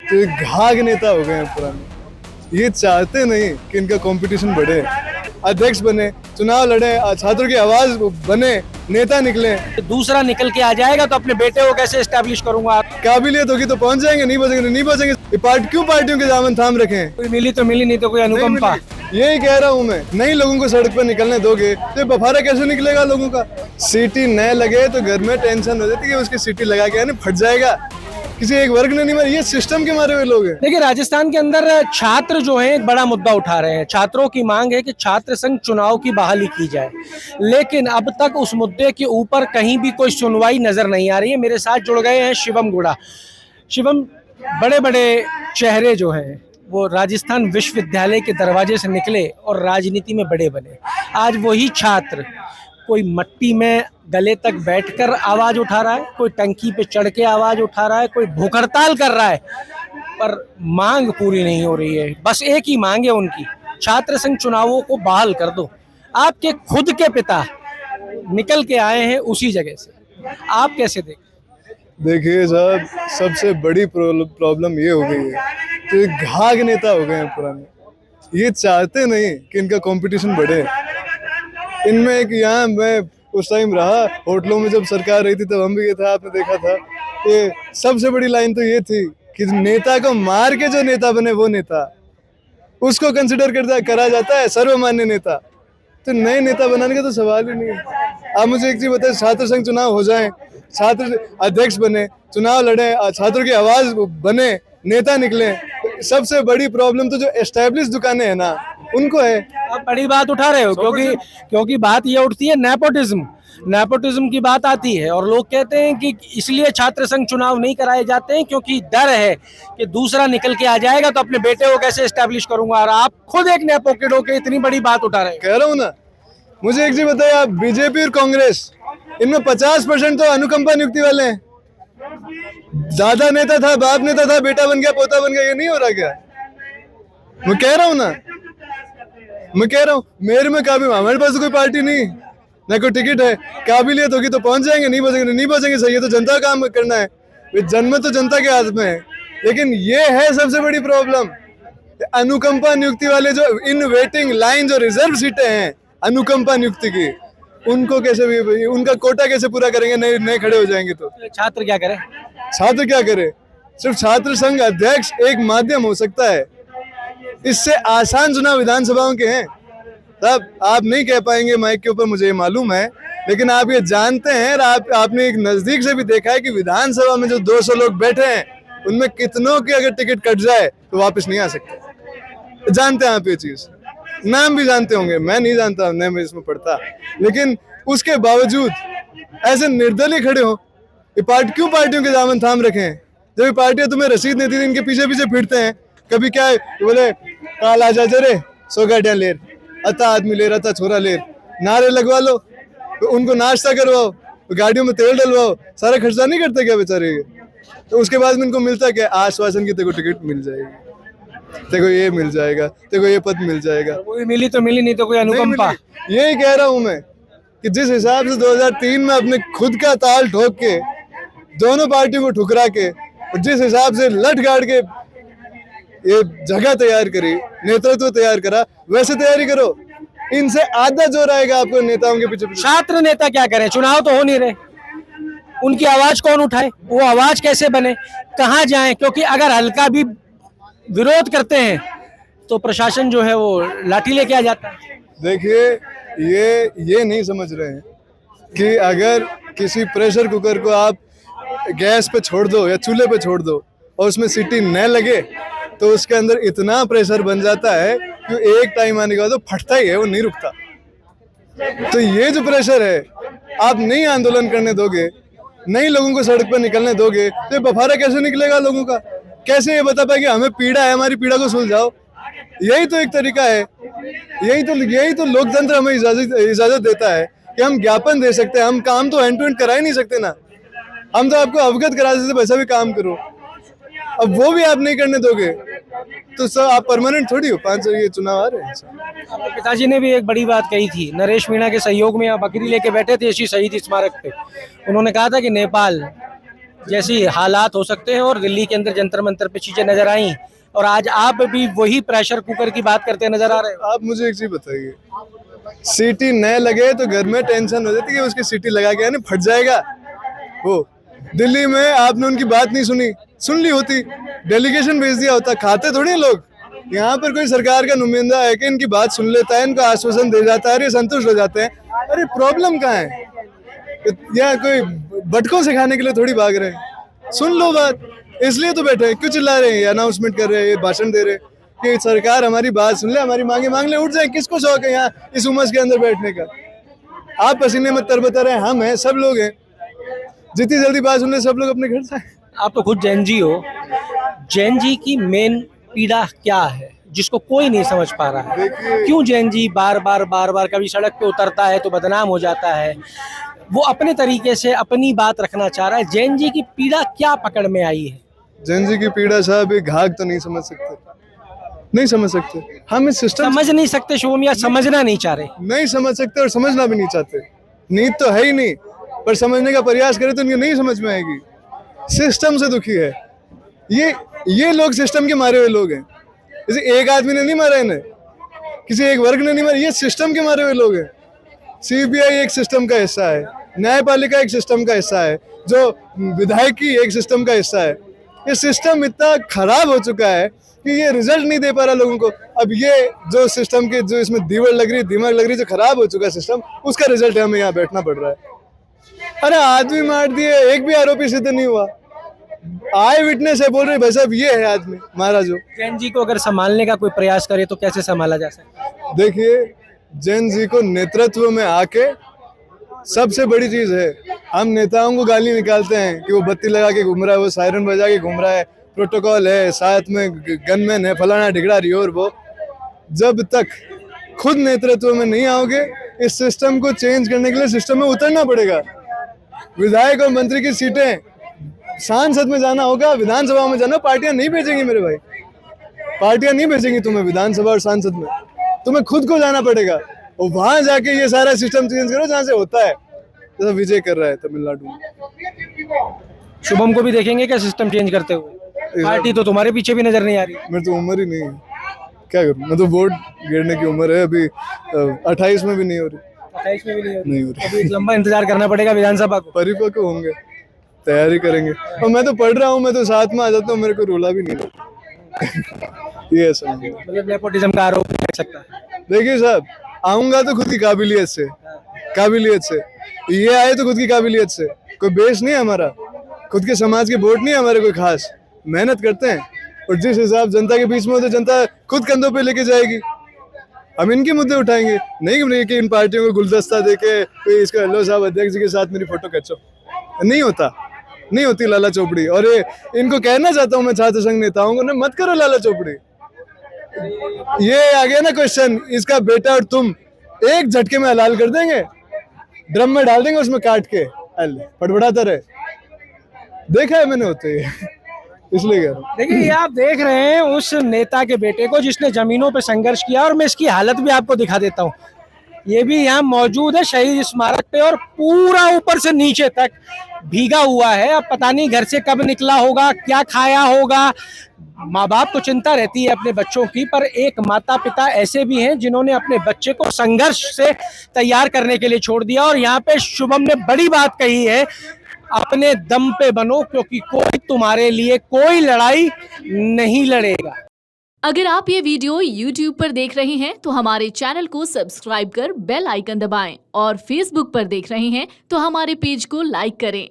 तो घाघ नेता हो गए हैं पुराने। ये चाहते नहीं कि इनका कंपटीशन बढ़े, अध्यक्ष बने, चुनाव लड़े, छात्रों की आवाज बने, नेता निकले। दूसरा निकल के आ जाएगा तो अपने बेटे को कैसे एस्टेब्लिश करूंगा। काबिलियत होगी तो पहुंच जाएंगे, नहीं पहुंचेंगे नहीं पहुंचेंगे। ये क्यों पार्टियों के दामन थाम रखे? कोई मिली तो मिली, नहीं तो कोई अनुकंपा। यही कह रहा हूँ मैं, नहीं लोगों को सड़क पर निकलने दोगे तो बफारा कैसे निकलेगा लोगों का? सीटी न लगे तो घर में टेंशन हो जाती है, उसकी सीटी लगा के ना फट जाएगा। किसी एक वर्ग ने नहीं मारे, ये सिस्टम के मारे हुए लोग हैं। देखिए, राजस्थान के अंदर छात्र जो है एक बड़ा मुद्दा उठा रहे हैं। छात्रों की मांग है कि छात्र संघ चुनाव की बहाली की जाए, लेकिन अब तक उस मुद्दे के ऊपर कहीं भी कोई सुनवाई नजर नहीं आ रही है। मेरे साथ जुड़ गए हैं शिवम गुड़ा। शिवम, बड़े बड़े चेहरे जो हैं वो राजस्थान विश्वविद्यालय के दरवाजे से निकले और राजनीति में बड़े बने। आज वही छात्र कोई मट्टी में गले तक बैठकर आवाज उठा रहा है, कोई टंकी पे चढ़ के आवाज उठा रहा है, कोई भूख हड़ताल कर रहा है, पर मांग पूरी नहीं हो रही है। बस एक ही मांग है उनकी, छात्र संघ चुनावों को बहाल कर दो। आपके खुद के पिता निकल के आए हैं उसी जगह से, आप कैसे देखें? देखिए साहब, सबसे बड़ी प्रॉब्लम ये हो गई है कि घाघ नेता हो गए हैं पुराने। ये चाहते नहीं कि इनका कंपटीशन बढ़े। इनमें एक, यहाँ मैं उस टाइम रहा होटलों में जब सरकार रही थी तब हम भी ये था, आपने देखा था। ये सबसे बड़ी लाइन तो ये थी कि नेता को मार के जो नेता बने वो नेता, उसको कंसिडर करा जाता है सर्वमान्य नेता। तो नए नेता बनाने का तो सवाल ही नहीं है। आप मुझे एक चीज बताए, छात्र संघ चुनाव हो जाए, छात्र अध्यक्ष बने, चुनाव लड़े, छात्रों की आवाज बने, नेता निकले। सबसे बड़ी प्रॉब्लम तो जो एस्टेब्लिश दुकानें हैं ना, उनको है। आप बड़ी बात उठा रहे हो, क्योंकि बात ये उठती है नेपोटिज्म की बात आती है, और लोग कहते हैं कि इसलिए छात्र संघ चुनाव नहीं कराए जाते हैं क्योंकि डर है कि दूसरा निकल के आ जाएगा तो अपने बेटे को कैसे एस्टेब्लिश करूंगा। और आप खुद एक नेपो किड होके इतनी बड़ी बात उठा रहे हैं। कह रहा हूँ ना, मुझे एक चीज बताइए, आप बीजेपी और कांग्रेस, इनमें 50% तो अनुकंपा नियुक्ति वाले हैं। दादा नेता था, बाप नेता था, बेटा बन गया, पोता बन गया, ये नहीं हो रहा क्या? मैं कह रहा हूँ ना, मैं कह रहा हूँ मेरे में काबिल, हमारे पास तो कोई पार्टी नहीं, ना कोई टिकट है। काबिलियत होगी तो पहुंच जाएंगे, नहीं पहुंचेंगे नहीं पहुंचेंगे। सही है, तो जनता का काम करना है, जन्म तो जनता के हाथ में है। लेकिन ये है सबसे बड़ी प्रॉब्लम, अनुकंपा नियुक्ति वाले जो इन वेटिंग लाइन, जो रिजर्व सीटें हैं अनुकंपा नियुक्ति की, उनको कैसे भी, उनका कोटा कैसे पूरा करेंगे? नए खड़े हो जाएंगे तो छात्र क्या करें? छात्र क्या करे? सिर्फ छात्र संघ अध्यक्ष एक माध्यम हो सकता है। इससे आसान चुनाव विधानसभाओं के हैं। तब आप नहीं कह पाएंगे माइक के ऊपर, मुझे ये मालूम है, लेकिन आप ये जानते हैं और आपने एक नजदीक से भी देखा है कि विधानसभा में जो 200 लोग बैठे हैं, उनमें कितनों की अगर टिकट कट जाए तो वापस नहीं आ सकते। जानते हैं आप ये चीज, नाम भी जानते होंगे, मैं नहीं जानता, नहीं मैं इसमें पढ़ता, लेकिन उसके बावजूद ऐसे निर्दलीय खड़े हो। ये क्यों पार्टियों के दामन थाम रखे हैं? जब ये पार्टियां तुम्हें रसीद नहीं देती, इनके पीछे पीछे फिरते हैं। कभी क्या है, बोले काल आ जा जरे 100 गाड़ियां लेर, अता आदमी लेर, अता छोरा लेर, नारे लगवा लो, तो उनको नाश्ता करवाओ, तो गाड़ियों में तेल डलवाओ, सारा खर्चा नहीं करते क्या बेचारे? तो उसके बाद में इनको मिलता क्या? आश्वासन की तेको टिकट मिल जाएगी, तेको ये मिल जाएगा, तेको ये पद मिल जाएगा। कोई मिली तो मिली, नहीं तो कोई अनुकंपा। यही कह रहा हूं मैं कि जिस हिसाब से 2003 में अपने खुद का ताल ठोक के, दोनों पार्टियों को ठुकरा के, और जिस हिसाब से लट गाड़ के ये जगह तैयार करी, नेतृत्व तैयार करा, वैसे तैयारी करो। इनसे आधा जोर आएगा आपको नेताओं के पीछे। छात्र नेता क्या करें? चुनाव तो हो नहीं रहे, उनकी आवाज कौन उठाए? वो आवाज कैसे बने? कहाँ जाएं? क्योंकि अगर हल्का भी विरोध करते हैं तो प्रशासन जो है वो लाठी लेके आ जाता है। देखिए, ये नहीं समझ रहे हैं कि अगर किसी प्रेशर कुकर को आप गैस पे छोड़ दो या चूल्हे पे छोड़ दो और उसमें सीटी न लगे, तो उसके अंदर इतना प्रेशर बन जाता है कि एक टाइम आने के बाद वो फटता ही है, वो नहीं रुकता। तो ये जो प्रेशर है, आप नहीं आंदोलन करने दोगे, नहीं लोगों को सड़क पर निकलने दोगे, तो ये बफारा कैसे निकलेगा लोगों का? कैसे ये बता पाए कि हमें पीड़ा है, हमारी पीड़ा को सुलझाओ? यही तो एक तरीका है, यही तो लोकतंत्र हमें इजाजत देता है कि हम ज्ञापन दे सकते हैं, हम काम तो हैंड टू हैंड करा ही नहीं सकते ना। हम तो आपको अवगत करा देते, वैसा भी काम करो। अब वो भी आप नहीं करने दोगे तो सर आप परमानेंट थोड़ी हो। 5 ये चुनाव आ रहे हैं। आपके पिताजी ने भी एक बड़ी बात कही थी, नरेश मीणा के सहयोग में यहाँ बकरी लेके बैठे थे इसी शहीद स्मारक पे। उन्होंने कहा था कि नेपाल जैसी हालात हो सकते हैं, और दिल्ली के अंदर जंतर मंतर पे चीजें नजर आई, और आज आप भी वही प्रेशर कुकर की बात करते नजर आ रहे हो। आप मुझे एक चीज बताइए, सीटी न लगे तो घर में टेंशन हो जाती है कि उसकी सीटी लगा के ना फट जाएगा। वो दिल्ली में आपने उनकी बात नहीं सुनी, सुन ली होती, डेलीगेशन भेज दिया होता, खाते थोड़ी हैं लोग। यहाँ पर कोई सरकार का नुमाइंदा है कि इनकी बात सुन लेता है, इनको आश्वासन दे जाता है, अरे संतुष्ट हो जाते हैं। अरे प्रॉब्लम कहाँ है? यहाँ कोई बटकों से खाने के लिए थोड़ी भाग रहे हैं, सुन लो बात, इसलिए तो बैठे हैं। क्यों चिल्ला रहे हैं, अनाउंसमेंट कर रहे हैं, भाषण दे रहे हैं कि सरकार हमारी बात सुन ले, हमारी मांगे मांग ले, उठ जाए। किसको शौक है यहाँ इस उमस के अंदर बैठने का? आप पसीने में तरबतर हैं, हम हैं, सब लोग हैं। जितनी जल्दी बात सुन ले सब लोग अपने घर जाए। आप तो खुद जैन जी हो, जैन जी की मेन पीड़ा क्या है जिसको कोई नहीं समझ पा रहा है? क्यों जैन जी बार बार कभी सड़क पे उतरता है तो बदनाम हो जाता है? वो अपने तरीके से अपनी बात रखना चाह रहा है। जैन जी की पीड़ा क्या पकड़ में आई है? जैन जी की पीड़ा साहब एक घाघ तो नहीं समझ सकते, नहीं समझ सकते। हम इस सिस्टम समझ नहीं सकते शुभम, या समझना नहीं चाह रहे? नहीं समझ सकते और समझना भी नहीं चाहते। नींद तो है ही नहीं, पर समझने का प्रयास करें तो इनको नहीं समझ में आएगी। सिस्टम से दुखी है ये लोग, सिस्टम के मारे हुए लोग हैं। जैसे एक आदमी ने नहीं मारा इन्हें, किसी एक वर्ग ने नहीं मारा, ये सिस्टम के मारे हुए लोग हैं। सीबीआई एक सिस्टम का हिस्सा है, न्यायपालिका एक सिस्टम का हिस्सा है, जो विधायकी एक सिस्टम का हिस्सा है। ये सिस्टम इतना खराब हो चुका है कि ये रिजल्ट नहीं दे पा रहा लोगों को। अब ये जो सिस्टम के जो इसमें दिमाग लग रही, जो खराब हो चुका है सिस्टम, उसका रिजल्ट है हमें यहाँ बैठना पड़ रहा है। अरे आदमी मार दिए, एक भी आरोपी सिद्ध नहीं हुआ। आई विटनेस है, बोल रहे भाई साहब ये है आदमी मारा जो। जैन जी को अगर संभालने का कोई प्रयास करे तो कैसे संभाला जा सकता है? देखिए, जैन जी को नेतृत्व में आके सबसे बड़ी चीज है, हम नेताओं को गाली निकालते हैं कि वो बत्ती लगा के घूम रहा है, वो सायरन बजा के घूम रहा है, प्रोटोकॉल है, साथ में गनमैन है, फलाना ढिगड़ा रियोर वो। जब तक खुद नेतृत्व में नहीं आओगे, इस सिस्टम को चेंज करने के लिए सिस्टम में उतरना पड़ेगा। विधायक और मंत्री की सीटें, सांसद में जाना होगा, विधानसभा में जाना, पार्टियां नहीं भेजेंगी मेरे भाई, पार्टियां नहीं भेजेंगी तुम्हें विधानसभा और सांसद में, तुम्हें खुद को जाना पड़ेगा और वहां जाके ये सारा सिस्टम चेंज करो जहां से होता है, जैसा विजय कर रहा है तमिलनाडु में। शुभम को भी देखेंगे क्या सिस्टम चेंज करते हुए? पार्टी तो तुम्हारे पीछे भी नजर नहीं आ रही। मेरी तो उम्र ही नहीं है, क्या करूं? मैं तो वोट गिरने की उम्र है अभी, 28 में भी नहीं हो रही। 28 में भी नहीं हो रही। अभी एक लंबा इंतजार करना पड़ेगा विधानसभा को। परिपक्व होंगे, तैयारी करेंगे। और मैं तो पढ़ रहा हूँ, मैं तो साथ में आ जाता हूँ, मेरे को रोला भी नहीं। ये ऐसा नहीं, मतलब नेपोटिज्म का आरोप लग सकता है। देखिए साहब, आऊंगा तो खुद की काबिलियत से, ये आए तो खुद की काबिलियत से। कोई बेस नहीं है हमारा, खुद के समाज के वोट नहीं है हमारे कोई खास, मेहनत करते हैं और जिस हिसाब जनता के बीच में हो तो जनता खुद कंधों पे लेके जाएगी। हम इनके मुद्दे उठाएंगे, नहीं कि इन पार्टियों को गुलदस्ता देके इसका लो साहब अध्यक्ष जी के साथ मेरी फोटो खींचो। नहीं होती लाला चौपड़ी। और ये इनको कहना चाहता हूँ मैं छात्र संघ नेताओं को, ना मत करो लाला चौपड़ी। ये आ गया ना क्वेश्चन, इसका बेटा और तुम एक झटके में हलाल कर देंगे, ड्रम में डाल देंगे, उसमें काट के फटफटाता रहे। देखा है मैंने होते ही, इसलिए कह रहा हूँ। देखिए, ये आप देख रहे हैं उस नेता के बेटे को जिसने जमीनों पे संघर्ष किया, और मैं इसकी हालत भी आपको दिखा देता हूँ। ये भी यहाँ मौजूद है शहीद स्मारक पे, और पूरा ऊपर से नीचे तक भीगा हुआ है। अब पता नहीं घर से कब निकला होगा, क्या खाया होगा। माँ बाप को चिंता रहती है अपने बच्चों की, पर एक माता पिता ऐसे भी हैं जिन्होंने अपने बच्चे को संघर्ष से तैयार करने के लिए छोड़ दिया। और यहाँ पे शुभम ने बड़ी बात कही है, अपने दम पे बनो, क्योंकि कोई तुम्हारे लिए कोई लड़ाई नहीं लड़ेगा। अगर आप ये वीडियो YouTube पर देख रहे हैं तो हमारे चैनल को सब्सक्राइब कर बेल आइकन दबाएं, और Facebook पर देख रहे हैं तो हमारे पेज को लाइक करें।